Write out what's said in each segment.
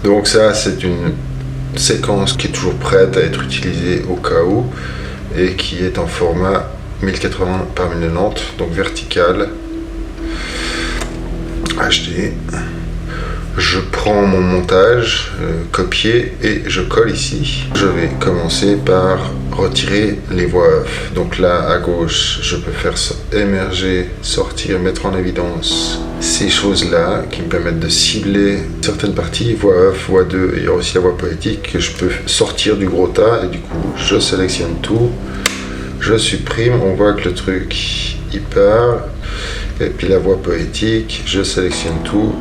Donc ça, c'est une séquence qui est toujours prête à être utilisée au cas où et qui est en format 1080 par 1090, donc vertical, HD. Je prends mon montage, copier et je colle ici. Je vais commencer par retirer les voix off. Donc là à gauche, je peux faire émerger, sortir, mettre en évidence ces choses-là qui me permettent de cibler certaines parties, voix off, voix 2, et il y a aussi la voix poétique que je peux sortir du gros tas, et du coup je sélectionne tout, je supprime, on voit que le truc il part, et puis la voix poétique, je sélectionne tout,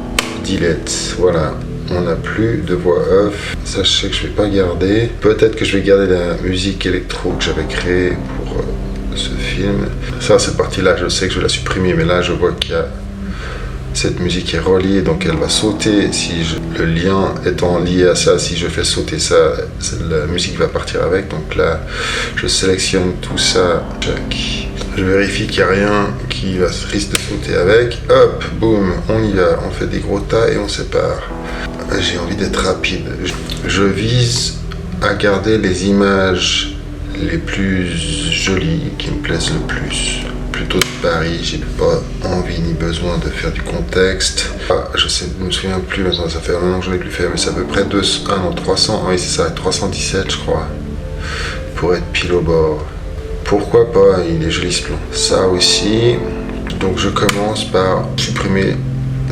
delete, voilà. On n'a plus de voix off, ça je sais que je vais pas garder. Peut-être que je vais garder la musique électro que j'avais créée pour ce film. Ça, cette partie-là, je sais que je vais la supprimer, mais là je vois qu'il y a cette musique est reliée, donc elle va sauter. Si le lien étant lié à ça, si je fais sauter ça, la musique va partir avec. Donc là, je sélectionne tout ça, check. Je vérifie qu'il n'y a rien qui risque de sauter avec. Hop, boum, on y va. On fait des gros tas et on sépare. J'ai envie d'être rapide. Je vise à garder les images les plus jolies, qui me plaisent le plus. Plutôt de Paris, j'ai pas envie ni besoin de faire du contexte. Je me souviens plus, maintenant ça fait un an que j'en ai plus fait, mais c'est à peu près 300, oui c'est ça, 317 je crois, pour être pile au bord. Pourquoi pas, il est joli ce plan. Ça aussi, donc je commence par supprimer,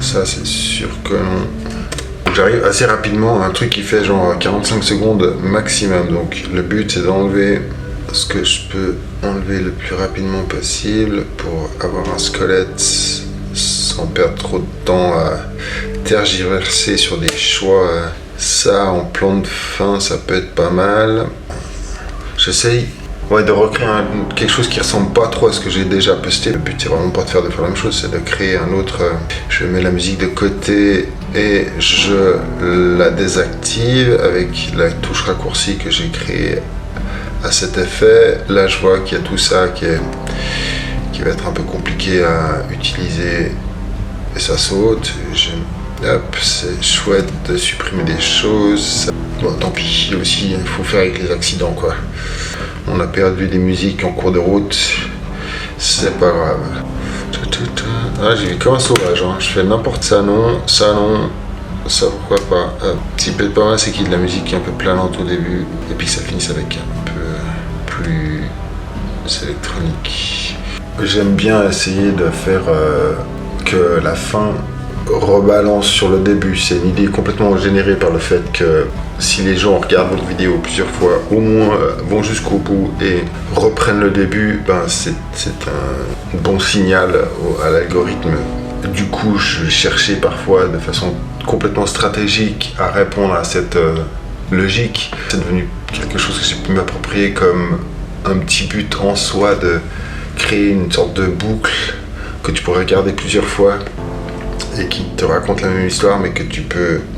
ça c'est sûr que non. J'arrive assez rapidement à un truc qui fait genre 45 secondes maximum, donc le but c'est d'enlever ce que je peux enlever le plus rapidement possible pour avoir un squelette sans perdre trop de temps à tergiverser sur des choix. Ça en plan de fin ça peut être pas mal. J'essaye de recréer quelque chose qui ressemble pas trop à ce que j'ai déjà posté. Le but c'est vraiment pas de faire la même chose, c'est de créer un autre. Je mets la musique de côté et je la désactive avec la touche raccourci que j'ai créée à cet effet. Là je vois qu'il y a tout ça qui va être un peu compliqué à utiliser et ça saute. Hop, c'est chouette de supprimer des choses. Bon, tant pis, aussi il faut faire avec les accidents quoi. On a perdu des musiques en cours de route, c'est pas grave. Ah, j'y vais comme un sauvage, hein. Je fais n'importe ça non, ça pourquoi pas. Ce qui peut être pas mal, c'est qu'il y ait de la musique qui est un peu planante au début, et puis que ça finisse avec un peu plus électronique. J'aime bien essayer de faire que la fin rebalance sur le début. C'est une idée complètement générée par le fait que si les gens regardent votre vidéo plusieurs fois, au moins vont jusqu'au bout et reprennent le début, c'est un bon signal à l'algorithme. Du coup, je vais chercher parfois de façon complètement stratégique à répondre à cette logique. C'est devenu quelque chose que j'ai pu m'approprier comme un petit but en soi de créer une sorte de boucle que tu pourrais regarder plusieurs fois et qui te raconte la même histoire, mais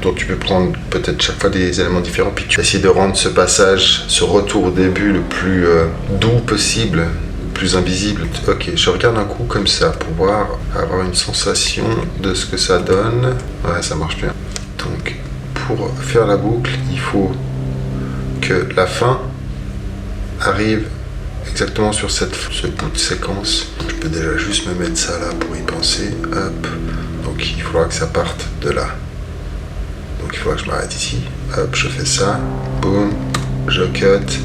dont tu peux prendre peut-être chaque fois des éléments différents, puis tu vas essayer de rendre ce passage, ce retour au début le plus doux possible, le plus invisible. Ok, je regarde un coup comme ça pour avoir une sensation de ce que ça donne. Ouais, ça marche bien. Donc, pour faire la boucle, il faut que la fin arrive exactement sur ce bout de séquence. Je peux déjà juste me mettre ça là pour y penser. Hop. Donc il faudra que ça parte de là. Donc il faudra que je m'arrête ici. Hop, je fais ça. Boum. Je cut.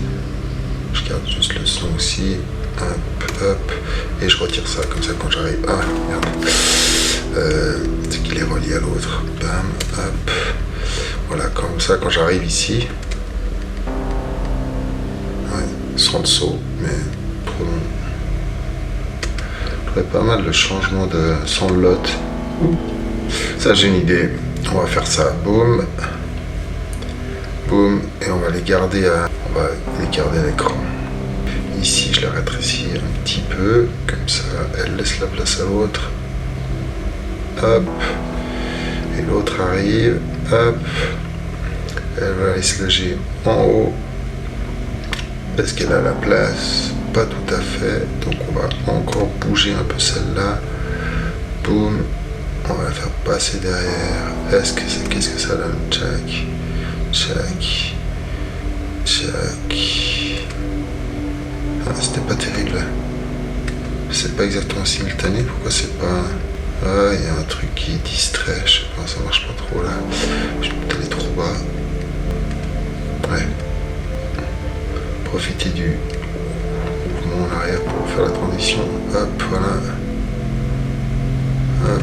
Je garde juste le son aussi. Hop, hop. Et je retire ça comme ça quand j'arrive. Ah, merde. C'est qu'il est relié à l'autre. Bam, hop. Voilà, comme ça quand j'arrive ici. Ouais, sans le saut, mais trop long. Je ferais pas mal le changement de son lot. Ça, j'ai une idée. On va faire ça. Boum. Boum. Et on va les garder à l'écran. Ici, je la rétrécis un petit peu. Comme ça, elle laisse la place à l'autre. Hop. Et l'autre arrive. Hop. Elle va aller se loger en haut. Est-ce qu'elle a la place? Pas tout à fait. Donc, on va encore bouger un peu celle-là. Boum. On va la faire passer derrière. Qu'est-ce que ça donne? Tchac, tchac, tchac. Ah, c'était pas terrible. C'est pas exactement simultané. Pourquoi c'est pas... Ah, il y a un truc qui distrait. Je sais pas, ça marche pas trop là. Je peux peut-être aller trop bas. Ouais. Profiter du mouvement en arrière pour faire la transition. Hop, voilà. Hop.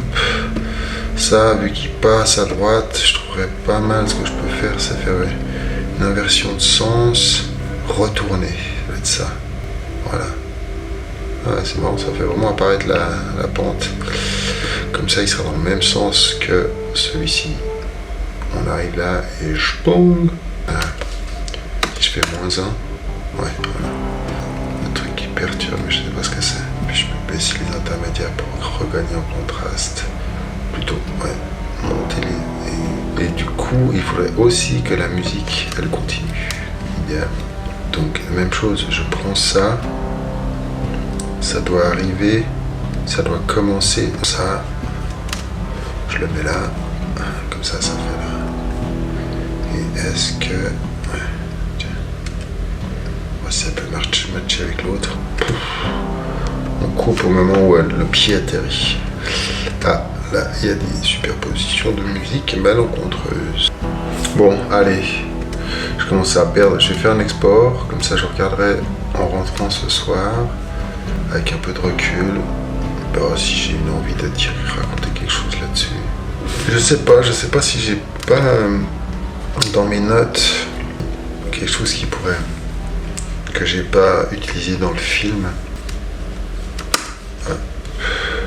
Ça, vu qu'il passe à droite, je trouverais pas mal. Ce que je peux faire, c'est faire une inversion de sens, retourner. Ça va être ça. Voilà. Ouais, c'est marrant, ça fait vraiment apparaître la pente. Comme ça, il sera dans le même sens que celui-ci. On arrive là et je pong. Voilà. Si je fais -1, ouais, voilà. Le truc qui perturbe, mais je sais pas ce que c'est. Puis je peux baisser les intermédiaires pour regagner en contraste. Plutôt, ouais, monter les... Et du coup, il faudrait aussi que la musique, elle continue. Idéal. Donc, même chose, je prends ça. Ça doit arriver, ça doit commencer, ça, je le mets là, comme ça, ça fait là. Et est-ce que, ouais, tiens, ça peut matcher avec l'autre. On coupe au moment où le pied atterrit. Ah, là, il y a des superpositions de musique malencontreuses. Bon, allez, je commence à perdre, je vais faire un export, comme ça je regarderai en rentrant ce soir. Avec un peu de recul, si j'ai une envie de raconter quelque chose là-dessus. Je sais pas si j'ai pas dans mes notes quelque chose que j'ai pas utilisé dans le film.